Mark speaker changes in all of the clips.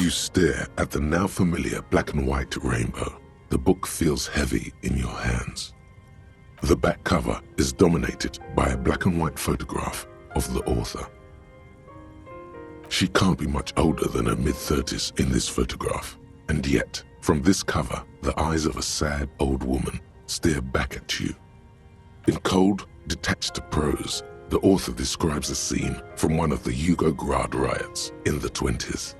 Speaker 1: You stare at the now familiar black and white rainbow. The book feels heavy in your hands. The back cover is dominated by a black and white photograph of the author. She can't be much older than her mid-30s in this photograph, and yet, from this cover, the eyes of a sad old woman stare back at you. In cold, detached prose, the author describes a scene from one of the Yugoslavia riots in the 20s.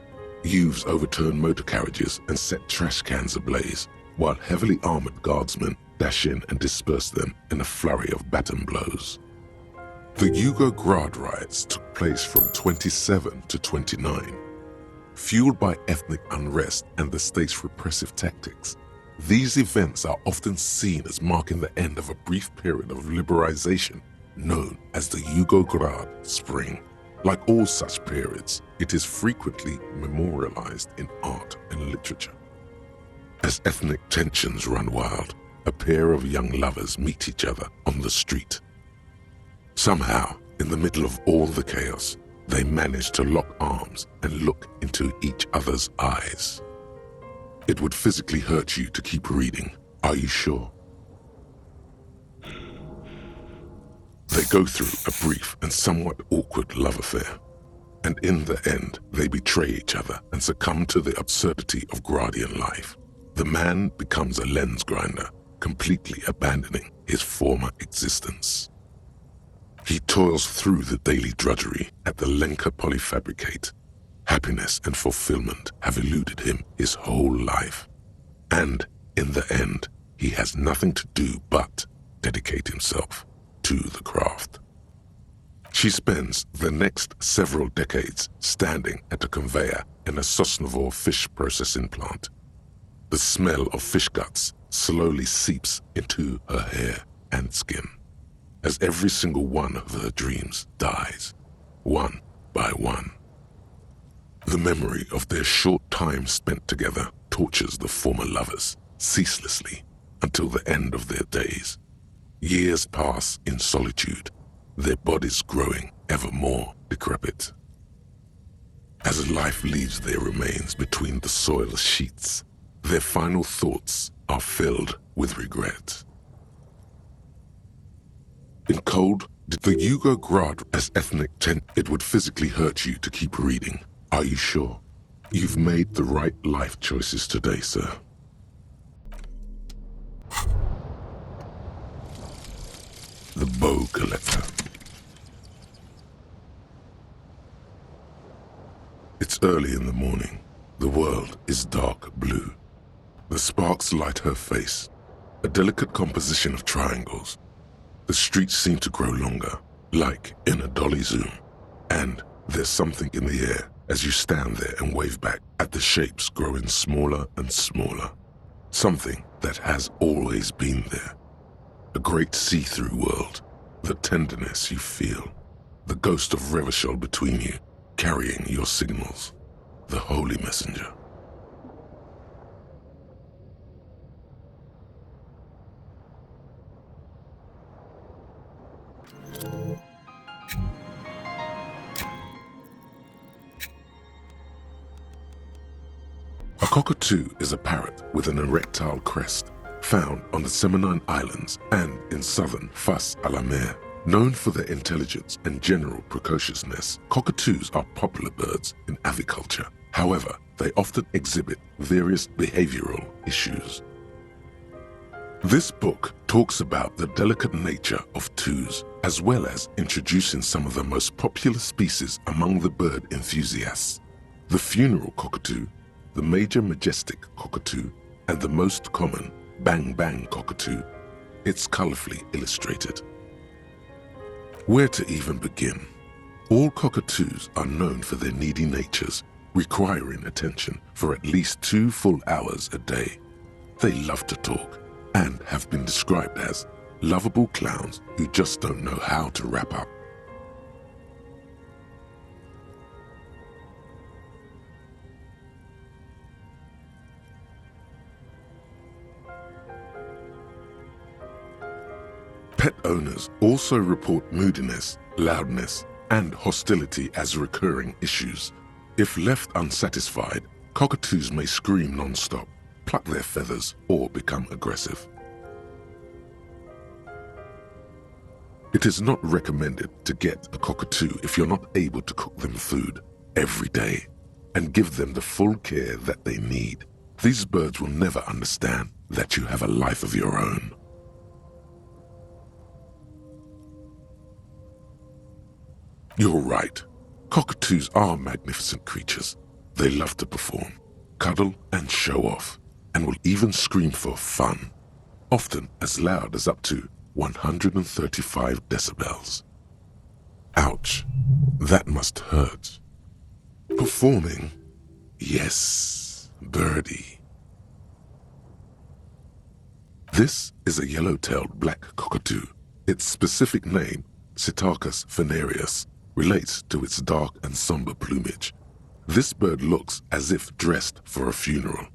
Speaker 1: Youths overturned motor carriages and set trash cans ablaze, while heavily armored guardsmen dash in and disperse them in a flurry of baton blows. The Yugoslavia riots took place from 27 to 29. Fueled by ethnic unrest and the state's repressive tactics, these events are often seen as marking the end of a brief period of liberalization known as the Yugoslavia Spring. Like all such periods, it is frequently memorialized in art and literature. As ethnic tensions run wild, a pair of young lovers meet each other on the street. Somehow, in the middle of all the chaos, they manage to lock arms and look into each other's eyes. It would physically hurt you to keep reading. Are you sure? They go through a brief and somewhat awkward love affair, and in the end, they betray each other and succumb to the absurdity of Gradian life. The man becomes a lens grinder, completely abandoning his former existence. He toils through the daily drudgery at the Lenka polyfabricate. Happiness and fulfillment have eluded him his whole life. And in the end, he has nothing to do but dedicate himself to the craft. She spends the next several decades standing at a conveyor in a Sosnovo fish processing plant. The smell of fish guts slowly seeps into her hair and skin, as every single one of her dreams dies, one by one. The memory of their short time spent together tortures the former lovers ceaselessly until the end of their days. Years pass in solitude, their bodies growing ever more decrepit. As life leaves their remains between the soil sheets, their final thoughts are filled with regret. In cold, the Yugoslavia as ethnic tent, it would physically hurt you to keep reading. Are you sure? You've made the right life choices today, sir. The Bow Collector. It's early in the morning. The world is dark blue. The sparks light her face, a delicate composition of triangles. The streets seem to grow longer, like in a dolly zoom. And there's something in the air as you stand there and wave back at the shapes growing smaller and smaller. Something that has always been there. A great see-through world, the tenderness you feel, the ghost of Revachol between you, carrying your signals, the holy messenger. A cockatoo is a parrot with an erectile crest, found on the Seminine Islands and in southern Fas a la Mer. Known for their intelligence and general precociousness, cockatoos are popular birds in aviculture. However, they often exhibit various behavioral issues. This book talks about the delicate nature of twos, as well as introducing some of the most popular species among the bird enthusiasts. The funeral cockatoo, the major majestic cockatoo, and the most common bang-bang cockatoo. It's colorfully illustrated. Where to even begin? All cockatoos are known for their needy natures, requiring attention for at least 2 full hours a day. They love to talk and have been described as lovable clowns who just don't know how to wrap up. Pet owners also report moodiness, loudness, and hostility as recurring issues. If left unsatisfied, Cockatoos may scream non-stop, pluck their feathers, or become aggressive. It is not recommended to get a cockatoo if you're not able to cook them food every day and give them the full care that they need. These birds will never understand that you have a life of your own. You're right. Cockatoos are magnificent creatures. They love to perform, cuddle and show off, and will even scream for fun, often as loud as up to 135 decibels. Ouch, that must hurt. Performing? Yes, birdie. This is a yellow-tailed black cockatoo. Its specific name, Psittacus venereus, relates to its dark and somber plumage. This bird looks as if dressed for a funeral,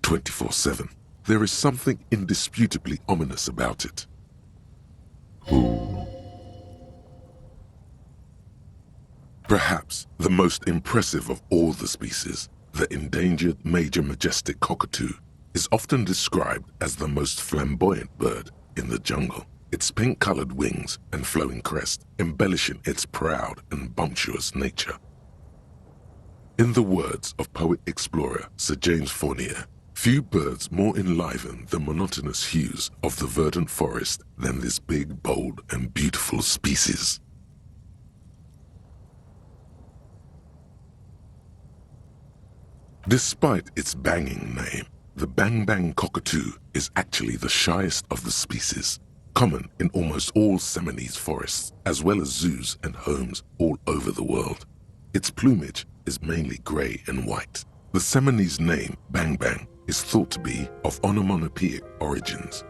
Speaker 1: 24/7. There is something indisputably ominous about it. Perhaps the most impressive of all the species, the endangered major majestic cockatoo, is often described as the most flamboyant bird in the jungle. Its pink-colored wings and flowing crest embellishing its proud and bumptious nature. In the words of poet-explorer Sir James Fournier, few birds more enliven the monotonous hues of the verdant forest than this big, bold, and beautiful species. Despite its banging name, the bang-bang cockatoo is actually the shyest of the species, common in almost all Seminoles forests, as well as zoos and homes all over the world. Its plumage is mainly gray and white. The Seminoles name, bang-bang, is thought to be of onomatopoeic origins.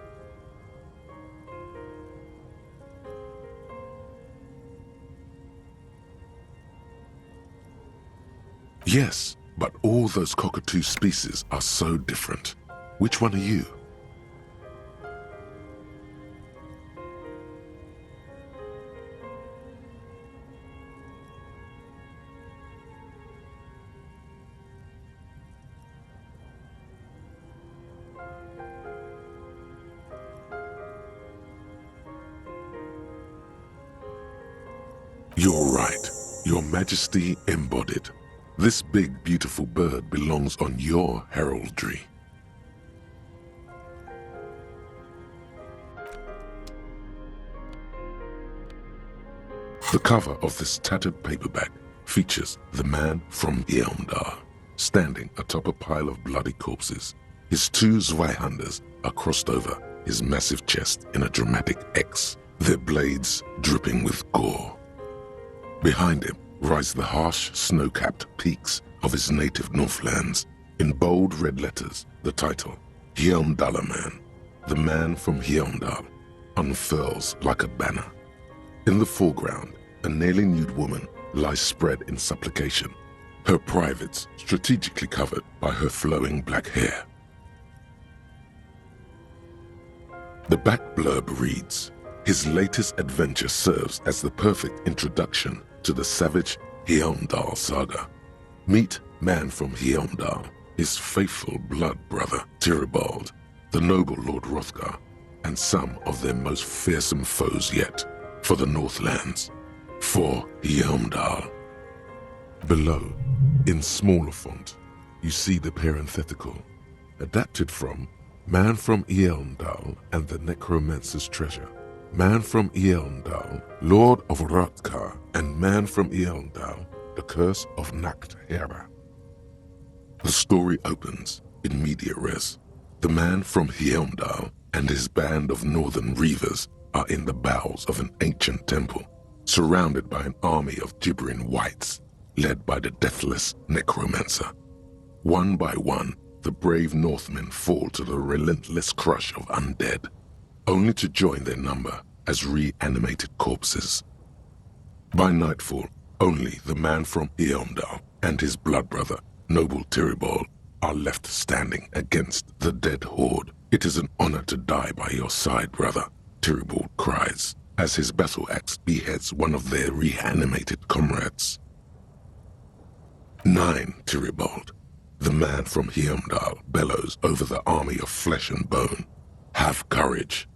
Speaker 1: Yes, but all those cockatoo species are so different. Which one are you? You're right, Your Majesty embodied. This big, beautiful bird belongs on your heraldry. The cover of this tattered paperback features the man from Yeomdal, standing atop a pile of bloody corpses. His two Zweihanders are crossed over his massive chest in a dramatic X, their blades dripping with gore. Behind him rise the harsh, snow-capped peaks of his native Northlands. In bold red letters, the title, Yeomdaler Man, the man from Yeomdal, unfurls like a banner. In the foreground, a nearly nude woman lies spread in supplication, her privates strategically covered by her flowing black hair. The back blurb reads, "His latest adventure serves as the perfect introduction to the savage Yeomdal saga. Meet man from Yeomdal, his faithful blood brother Tyribald, the noble Lord Hrothgar, and some of their most fearsome foes yet, for the Northlands, for Yeomdal." Below, in smaller font, you see the parenthetical, adapted from Man from Yeomdal and the Necromancer's Treasure. Man from Yeomdal, Lord of Hrothgar, and Man from Yeomdal, the Curse of Nacht Hera. The story opens in media res. The man from Yeomdal and his band of northern reavers are in the bowels of an ancient temple, surrounded by an army of gibbering whites, led by the deathless necromancer. One by one, the brave Northmen fall to the relentless crush of undead, only to join their number as reanimated corpses. By nightfall, only the man from Yeomdal and his blood brother, noble Tyribald, are left standing against the dead horde. "It is an honor to die by your side, brother," Tyribald cries, as his battle axe beheads one of their reanimated comrades. "9, Tyribald, The man from Heimdall bellows over the army of flesh and bone. Have courage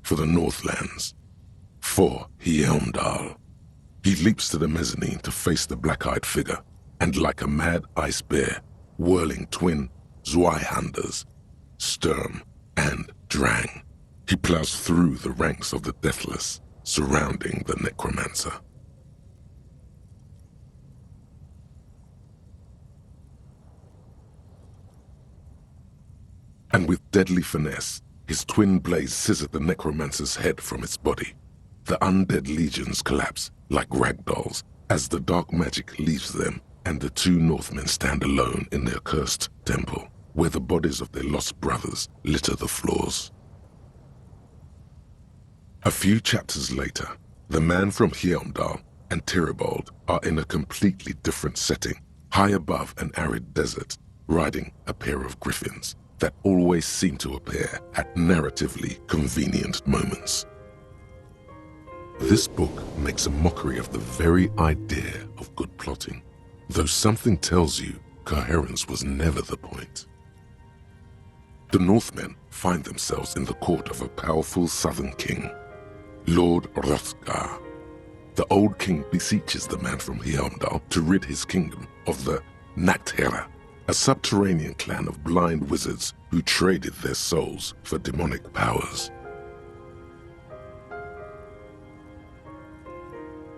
Speaker 1: for the Northlands, for Heimdall. He leaps to the mezzanine to face the black-eyed figure, and like a mad ice bear, whirling twin Zweihanders, Sturm and Drang, he plows through the ranks of the deathless, surrounding the necromancer. And with deadly finesse, his twin blades scissor the necromancer's head from its body. The undead legions collapse like ragdolls as the dark magic leaves them, and the two Northmen stand alone in their cursed temple, where the bodies of their lost brothers litter the floors. A few chapters later, the man from Heimdall and Tyribald are in a completely different setting, high above an arid desert, riding a pair of griffins that always seem to appear at narratively convenient moments. This book makes a mockery of the very idea of good plotting, though something tells you coherence was never the point. The Northmen find themselves in the court of a powerful southern king, Lord Hrothgar. The old king beseeches the man from Heimdall to rid his kingdom of the Nachtherra, a subterranean clan of blind wizards who traded their souls for demonic powers.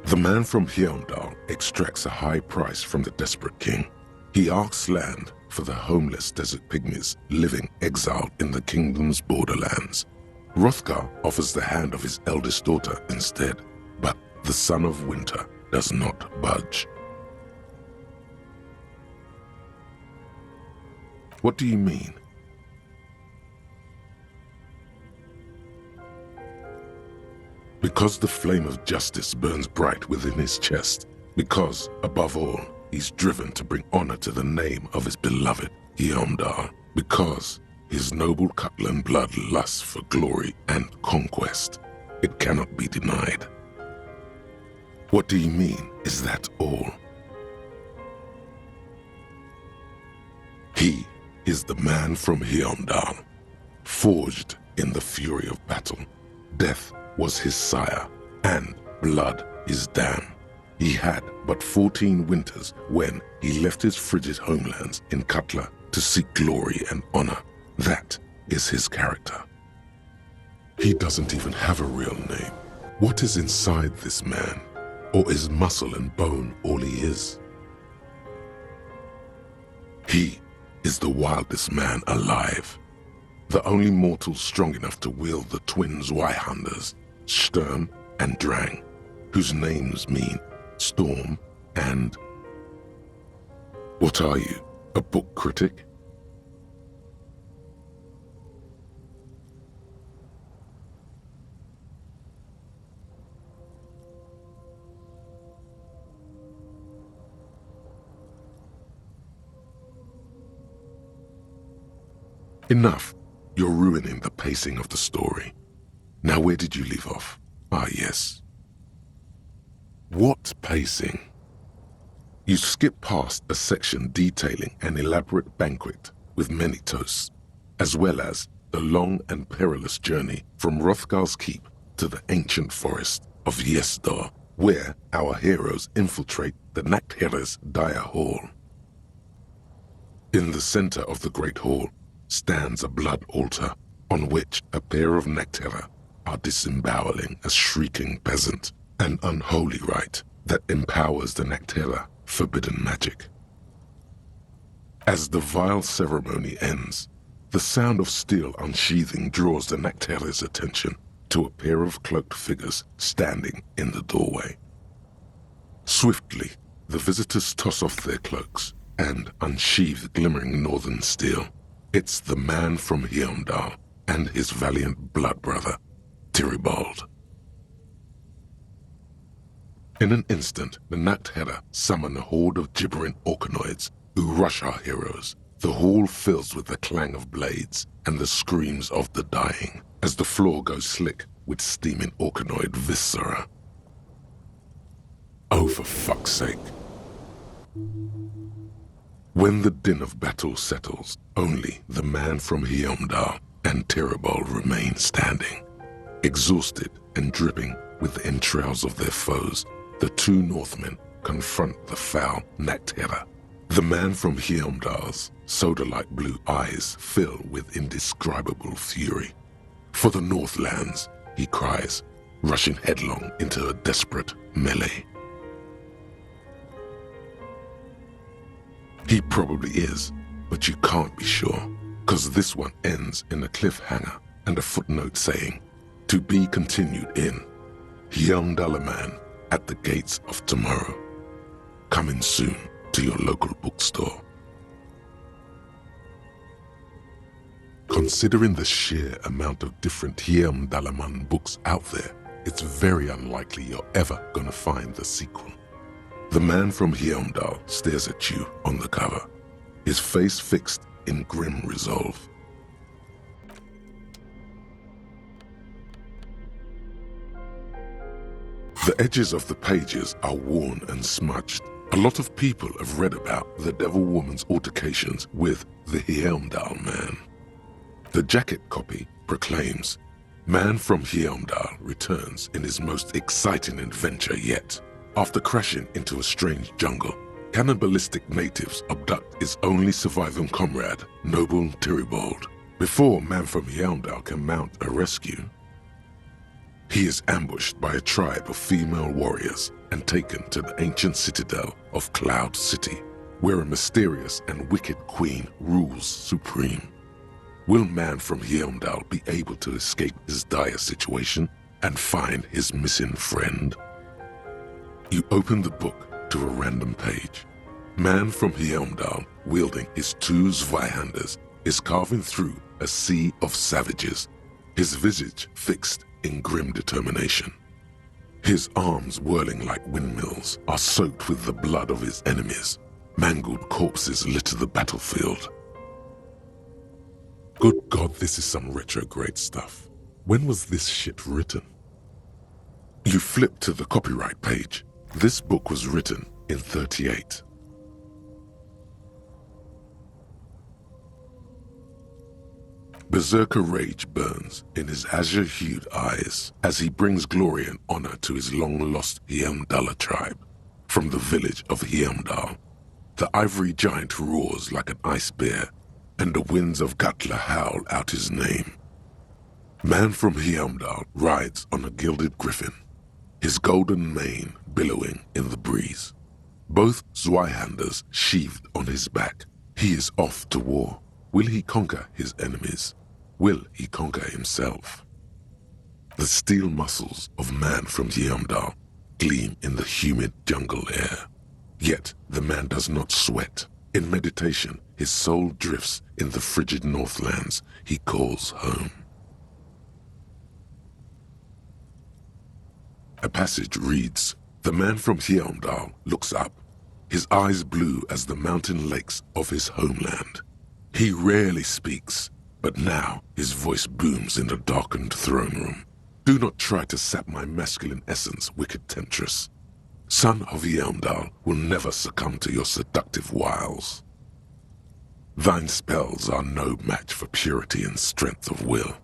Speaker 1: The man from Heimdall extracts a high price from the desperate king. He asks land for the homeless desert pygmies living exiled in the kingdom's borderlands. Hrothgar offers the hand of his eldest daughter instead, but the son of winter does not budge. What do you mean? Because the flame of justice burns bright within his chest, because, above all, he's driven to bring honor to the name of his beloved Heimdall, because his noble Cutland blood lusts for glory and conquest. It cannot be denied. What do you mean, is that all? He is the man from Heimdall, forged in the fury of battle. Death was his sire, and blood his dam. He had but 14 winters when he left his frigid homelands in Cutla to seek glory and honor. That is his character. He doesn't even have a real name. What is inside this man? Or is muscle and bone all he is? He is the wildest man alive. The only mortal strong enough to wield the twin Zweihanders, Sturm and Drang, whose names mean storm and... What are you, a book critic? Enough. You're ruining the pacing of the story. Now where did you leave off? Ah, yes. What pacing? You skip past a section detailing an elaborate banquet with many toasts, as well as the long and perilous journey from Hrothgar's keep to the ancient forest of Yesdar, where our heroes infiltrate the Nachtherra's dire hall. In the center of the great hall stands a blood altar on which a pair of Nachtherra are disemboweling a shrieking peasant, an unholy rite that empowers the Nachtherra forbidden magic. As the vile ceremony ends, the sound of steel unsheathing draws the Nachtherra's attention to a pair of cloaked figures standing in the doorway. Swiftly, the visitors toss off their cloaks and unsheathe glimmering northern steel. It's the man from Heimdall and his valiant blood brother, Tyribald. In an instant, the Nachtherra summon a horde of gibbering orcanoids who rush our heroes. The hall fills with the clang of blades and the screams of the dying as the floor goes slick with steaming orcanoid viscera. Oh, for fuck's sake. When the din of battle settles, only the man from Heimdall and Terrabol remain standing. Exhausted and dripping with the entrails of their foes, the two Northmen confront the foul Nactera. The man from Heimdall's soda-like blue eyes fill with indescribable fury. For the Northlands, he cries, rushing headlong into a desperate melee. He probably is, but you can't be sure, cause this one ends in a cliffhanger and a footnote saying, to be continued in Heimdall at the gates of tomorrow. Coming soon to your local bookstore. Considering the sheer amount of different Heimdall books out there, it's very unlikely you're ever gonna find the sequel. The man from Heimdall stares at you on the cover, his face fixed in grim resolve. The edges of the pages are worn and smudged. A lot of people have read about the Devil Woman's altercations with the Heimdall man. The jacket copy proclaims, "Man from Heimdall returns in his most exciting adventure yet. After crashing into a strange jungle, cannibalistic natives abduct his only surviving comrade, noble Terrabol. Before Man from Heimdall can mount a rescue, he is ambushed by a tribe of female warriors and taken to the ancient citadel of Cloud City, where a mysterious and wicked queen rules supreme. Will Man from Heimdall be able to escape his dire situation and find his missing friend?" You open the book to a random page. Man from Heimdall, wielding his two Zweihanders, is carving through a sea of savages, his visage fixed in grim determination. His arms whirling like windmills are soaked with the blood of his enemies. Mangled corpses litter the battlefield. Good God, this is some retrograde stuff. When was this shit written? You flip to the copyright page. This book was written in 38. Berserker rage burns in his azure-hued eyes as he brings glory and honor to his long-lost Heimdall tribe. From the village of Heimdall, the ivory giant roars like an ice bear, and the winds of Gatla howl out his name. Man from Heimdall rides on a gilded griffin, his golden mane billowing in the breeze. Both Zweihanders sheathed on his back. He is off to war. Will he conquer his enemies? Will he conquer himself? The steel muscles of Man from Heimdall gleam in the humid jungle air. Yet the man does not sweat. In meditation, his soul drifts in the frigid northlands he calls home. A passage reads, "The man from Heimdall looks up, his eyes blue as the mountain lakes of his homeland. He rarely speaks, but now his voice booms in the darkened throne room. Do not try to sap my masculine essence, wicked temptress. Son of Heimdall will never succumb to your seductive wiles. Thine spells are no match for purity and strength of will.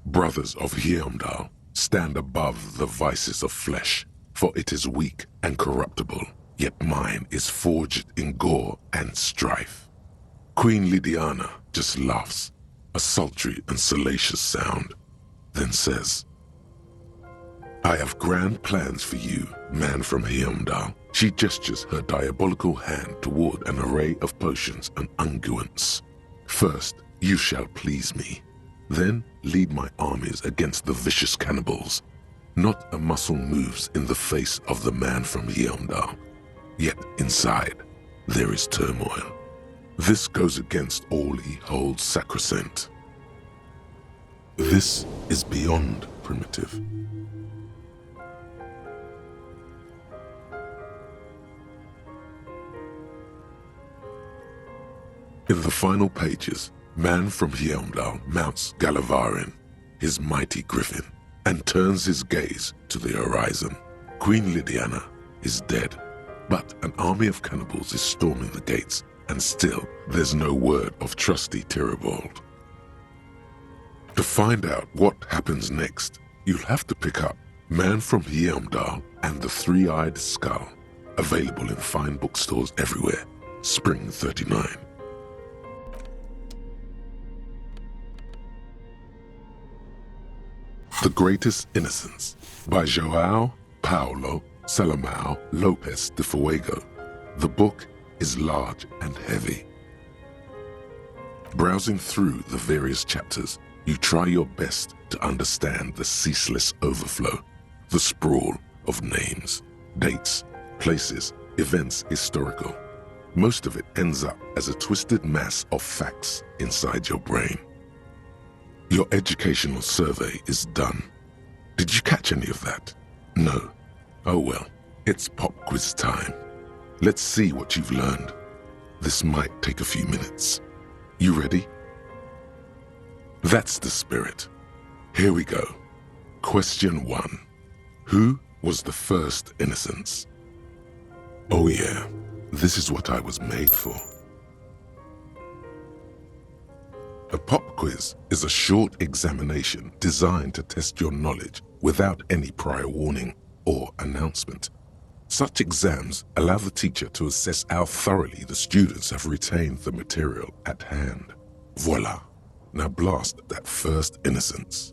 Speaker 1: Brothers of Heimdall, stand above the vices of flesh, for it is weak and corruptible, yet mine is forged in gore and strife." Queen Lydiana just laughs, a sultry and salacious sound, then says, "I have grand plans for you, Man from Heimdall." She gestures her diabolical hand toward an array of potions and unguents. "First, you shall please me. Then lead my armies against the vicious cannibals. Not a muscle moves in the face of the Man from Heimdall. Yet inside, there is turmoil. This goes against all he holds sacrosanct. This is beyond primitive." In the final pages, Man from Heimdall mounts Galavarin, his mighty griffin, and turns his gaze to the horizon. Queen Lydiana is dead, but an army of cannibals is storming the gates and still there's no word of trusty Tyribald. To find out what happens next, you'll have to pick up Man from Heimdall and the Three-Eyed Skull, available in fine bookstores everywhere. Spring 39. The Greatest Innocence by João Paulo Salomão Lopes de Fuego. The book is large and heavy. Browsing through the various chapters, you try your best to understand the ceaseless overflow, the sprawl of names, dates, places, events historical. Most of it ends up as a twisted mass of facts inside your brain. Your educational survey is done. Did you catch any of that? No. Oh well, it's pop quiz time. Let's see what you've learned. This might take a few minutes. You ready? That's the spirit. Here we go. Question 1. Who was the first innocence? Oh yeah, this is what I was made for. A pop quiz is a short examination designed to test your knowledge without any prior warning or announcement. Such exams allow the teacher to assess how thoroughly the students have retained the material at hand. Voila! Now blast that first innocence.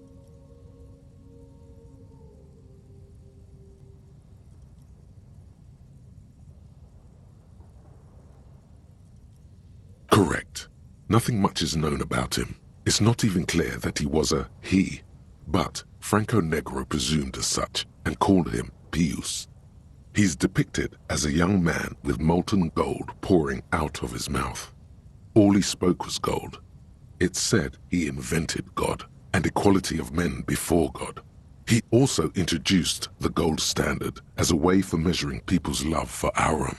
Speaker 1: Correct. Nothing much is known about him. It's not even clear that he was a he, but Franco Negro presumed as such and called him Pius. He's depicted as a young man with molten gold pouring out of his mouth. All he spoke was gold. It's said he invented God and equality of men before God. He also introduced the gold standard as a way for measuring people's love for Aurum.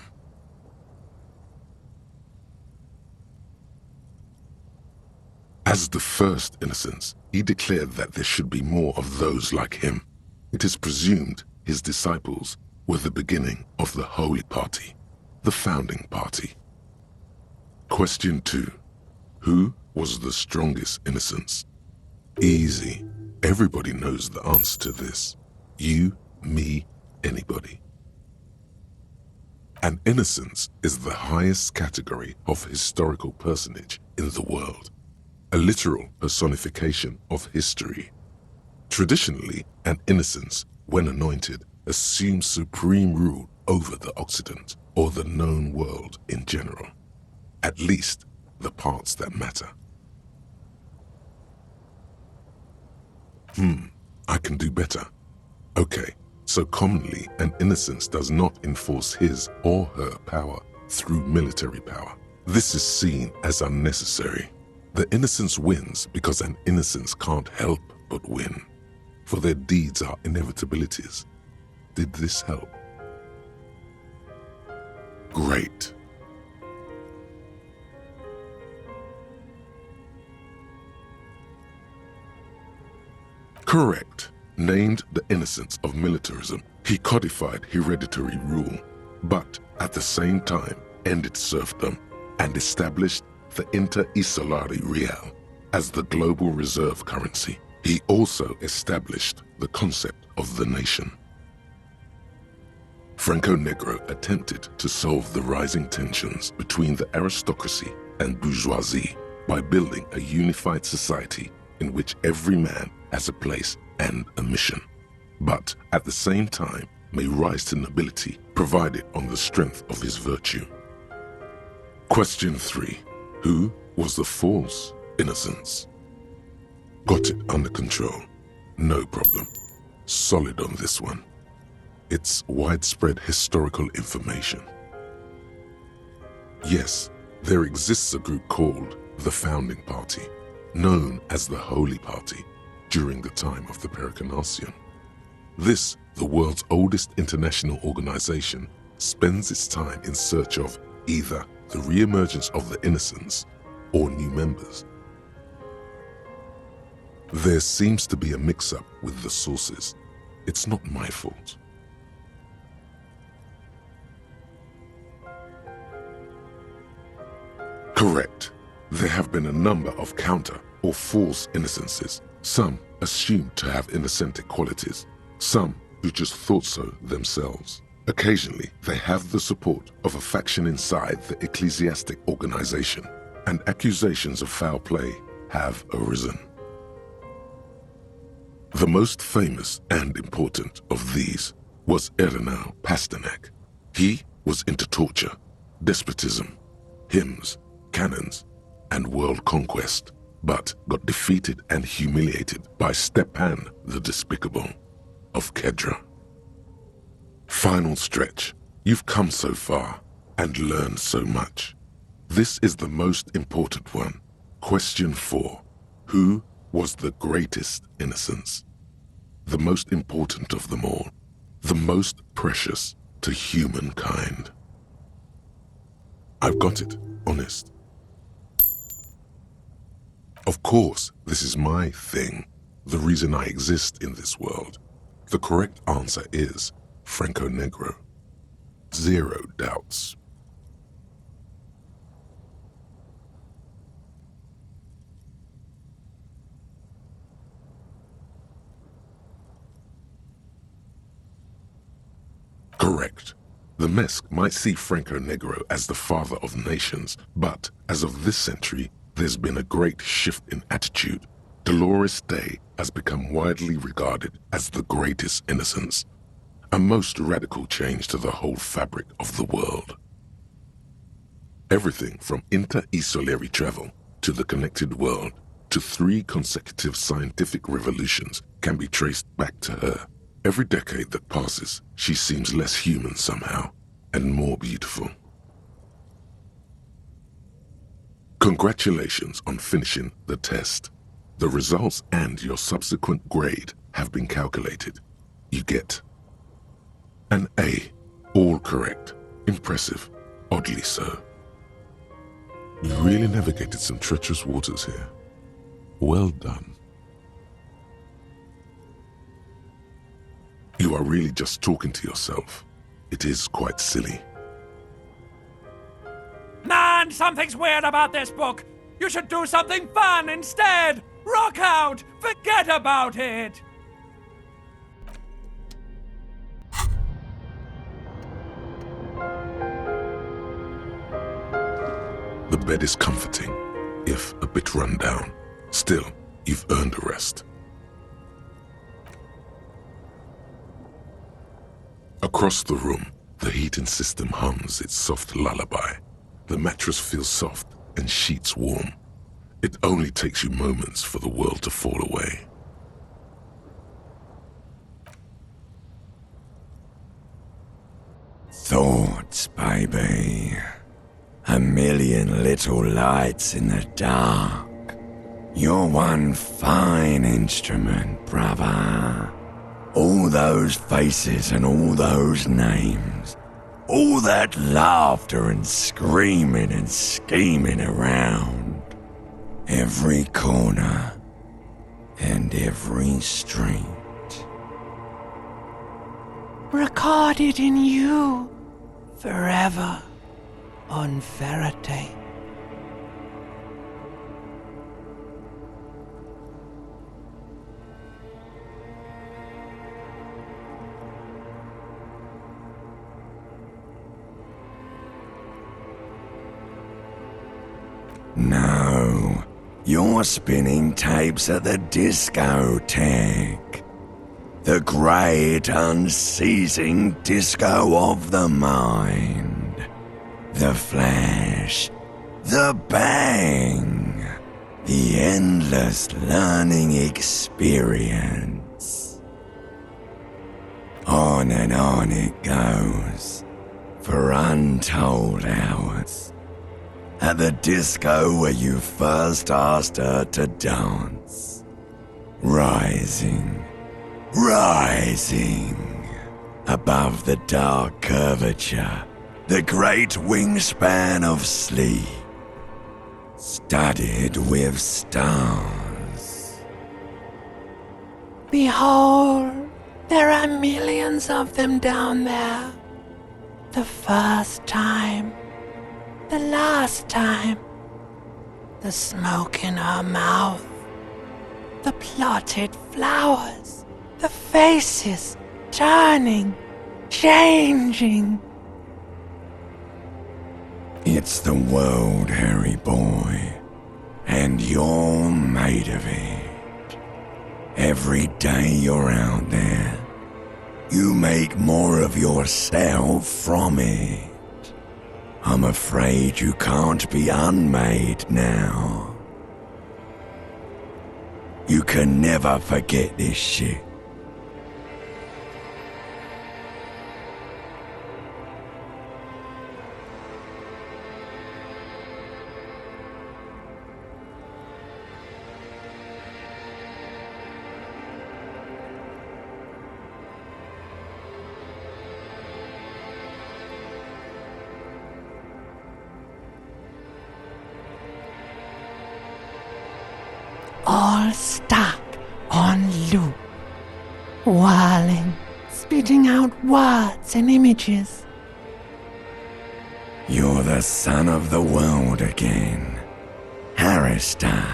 Speaker 1: As the first innocence, he declared that there should be more of those like him. It is presumed his disciples were the beginning of the Holy Party, the founding party. Question 2. Who was the strongest innocence? Easy. Everybody knows the answer to this. You, me, anybody. An innocence is the highest category of historical personage in the world, a literal personification of history. Traditionally, an innocence, when anointed, assumes supreme rule over the Occident or the known world in general, at least the parts that matter. I can do better. Okay, so commonly an innocence does not enforce his or her power through military power. This is seen as unnecessary. The innocence wins because an innocence can't help but win, for their deeds are inevitabilities. Did this help? Great. Correct. Named the innocence of militarism, he codified hereditary rule, but at the same time ended serfdom and established the Inter-Isolari Real as the global reserve currency. He also established the concept of the nation. Franco Negro attempted to solve the rising tensions between the aristocracy and bourgeoisie by building a unified society in which every man has a place and a mission, but at the same time may rise to nobility provided on the strength of his virtue. Question 3. Who was the false innocence? Got it under control. No problem. Solid on this one. It's widespread historical information. Yes, there exists a group called the Founding Party, known as the Holy Party, during the time of the Pericarnacian. This, the world's oldest international organization, spends its time in search of either the re-emergence of the innocents or new members. There seems to be a mix-up with the sources. It's not my fault. Correct. There have been a number of counter or false innocences, some assumed to have innocentic qualities, some who just thought so themselves. Occasionally, they have the support of a faction inside the ecclesiastic organization, and accusations of foul play have arisen. The most famous and important of these was Ernest Pasternak. He was into torture, despotism, hymns, cannons, and world conquest, but got defeated and humiliated by Stepan the Despicable of Kedra. Final stretch. You've come so far and learned so much. This is the most important one. Question 4. Who was the greatest innocence? The most important of them all. The most precious to humankind. I've got it, honest. Of course, this is my thing, the reason I exist in this world. The correct answer is Franco Negro. 0 doubts. Correct. The Mesk might see Franco Negro as the father of nations, but as of this century, there's been a great shift in attitude. Dolores Day has become widely regarded as the greatest innocence, a most radical change to the whole fabric of the world. Everything from inter-esolary travel to the connected world to 3 consecutive scientific revolutions can be traced back to her. Every decade that passes, she seems less human somehow, and more beautiful. Congratulations on finishing the test. The results and your subsequent grade have been calculated. You get an A. All correct. Impressive. Oddly so. You really navigated some treacherous waters here. Well done. You are really just talking to yourself. It is quite silly.
Speaker 2: Man, something's weird about this book. You should do something fun instead. Rock out. Forget about it.
Speaker 1: The bed is comforting, if a bit run down. Still, you've earned a rest. Across the room, the heating system hums its soft lullaby. The mattress feels soft and sheets warm. It only takes you moments for the world to fall away.
Speaker 3: Thoughts, baby. A million little lights in the dark. You're one fine instrument, brother. All those faces and all those names. All that laughter and screaming and scheming around. Every corner and every street.
Speaker 4: Recorded in you forever on Faraday.
Speaker 3: No, you're spinning tapes at the discotheque. The great unceasing disco of the mind. The flash, the bang, the endless learning experience. On and on it goes, for untold hours. At the disco where you first asked her to dance. Rising, rising, above the dark curvature, the great wingspan of sleep, studded with stars.
Speaker 4: Behold, there are millions of them down there. The first time, the last time, the smoke in her mouth, the plotted flowers, the faces turning, changing.
Speaker 3: It's the world, Harry boy, and you're made of it. Every day you're out there, you make more of yourself from it. I'm afraid you can't be unmade now. You can never forget this shit.
Speaker 4: All stuck on loop, whirling, spitting out words and images.
Speaker 3: You're the son of the world again, Harrister,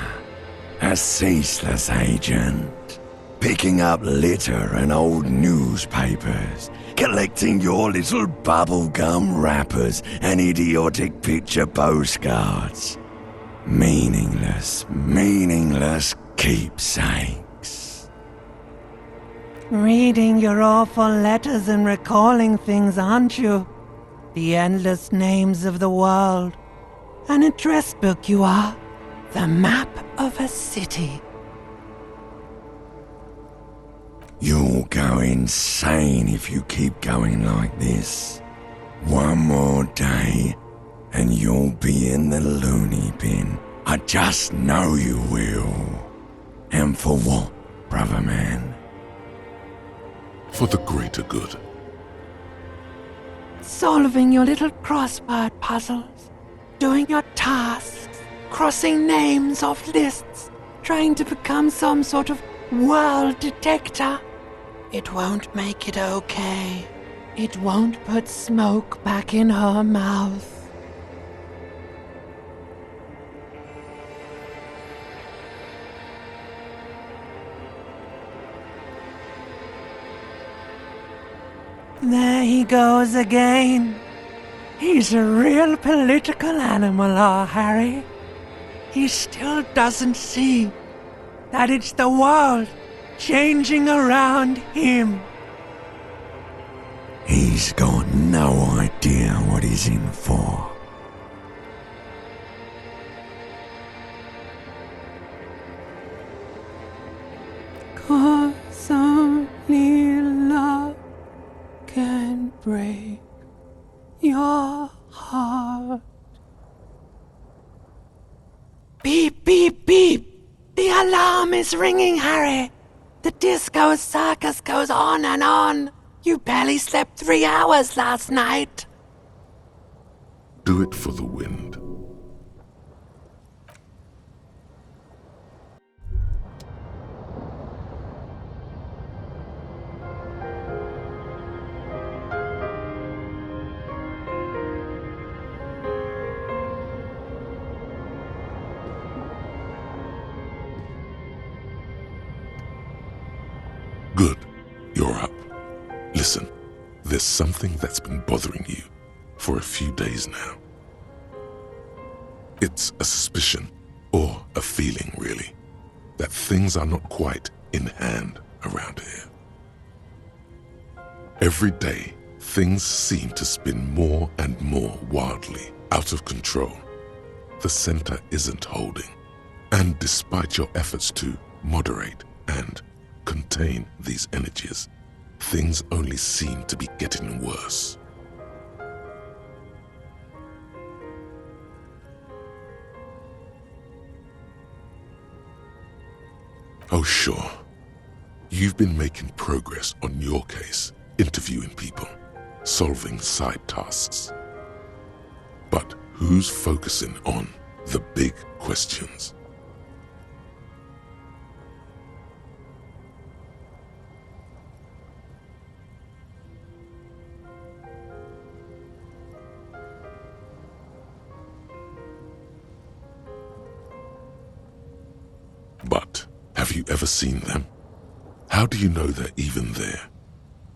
Speaker 3: a ceaseless agent, picking up litter and old newspapers, collecting your little bubblegum wrappers and idiotic picture postcards. Meaningless keepsakes.
Speaker 4: Reading your awful letters and recalling things, aren't you? The endless names of the world. An address book you are. The map of a city.
Speaker 3: You'll go insane if you keep going like this. One more day, and you'll be in the loony bin. I just know you will. And for what, brother man?
Speaker 1: For the greater good.
Speaker 4: Solving your little crossword puzzles. Doing your tasks. Crossing names off lists. Trying to become some sort of world detector. It won't make it okay. It won't put smoke back in her mouth. There he goes again. He's a real political animal, our Harry. He still doesn't see that it's the world changing around him.
Speaker 3: He's got no idea what he's in for.
Speaker 4: Cause only love can break your heart. Beep, beep, beep! The alarm is ringing, Harry! The disco circus goes on and on! You barely slept 3 hours last night!
Speaker 1: Do it for the wind. Good. You're up. Listen, there's something that's been bothering you for a few days now. It's a suspicion, or a feeling really, that things are not quite in hand around here. Every day, things seem to spin more and more wildly out of control. The center isn't holding, and despite your efforts to moderate and contain these energies, things only seem to be getting worse. Oh sure, you've been making progress on your case, interviewing people, solving side tasks. But who's focusing on the big questions? you ever seen them? How do you know they're even there?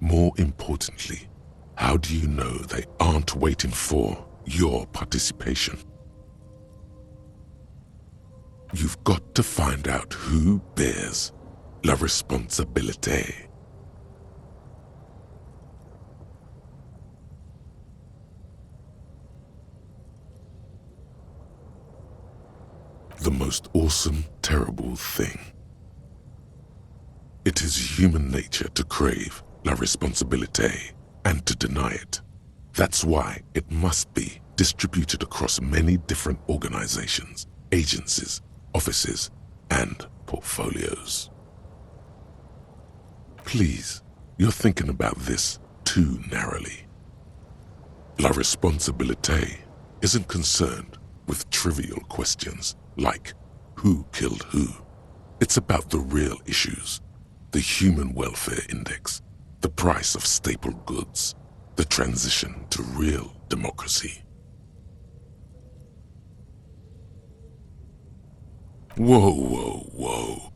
Speaker 1: More importantly, how do you know they aren't waiting for your participation? You've got to find out who bears la responsabilité. The most awesome, terrible thing. It is human nature to crave la responsabilité and to deny it. That's why it must be distributed across many different organizations, agencies, offices, and portfolios. Please, you're thinking about this too narrowly. La responsabilité isn't concerned with trivial questions like who killed who. It's about the real issues, the human welfare index, the price of staple goods, the transition to real democracy. Whoa, whoa, whoa.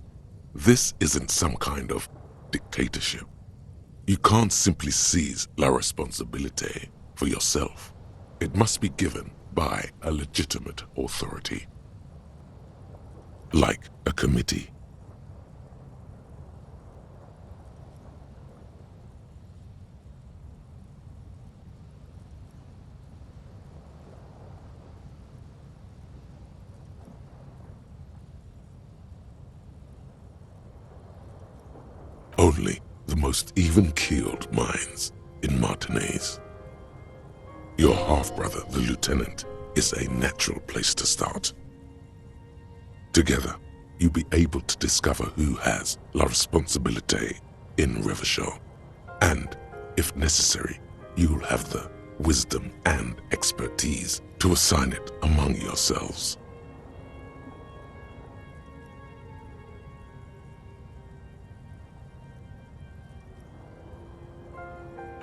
Speaker 1: This isn't some kind of dictatorship. You can't simply seize la responsabilité for yourself. It must be given by a legitimate authority, like a committee. Only the most even-keeled minds in Martinez. Your half-brother, the lieutenant, is a natural place to start. Together, you'll be able to discover who has la responsabilité in Revachol. And, if necessary, you'll have the wisdom and expertise to assign it among yourselves.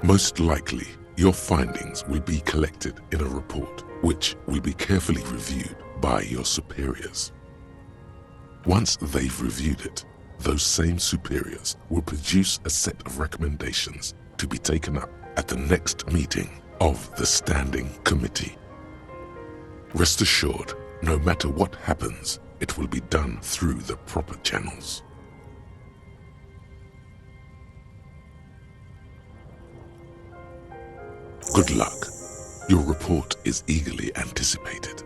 Speaker 1: Most likely, your findings will be collected in a report which will be carefully reviewed by your superiors. Once they've reviewed it, those same superiors will produce a set of recommendations to be taken up at the next meeting of the Standing Committee. Rest assured, no matter what happens, it will be done through the proper channels. Good luck. Your report is eagerly anticipated.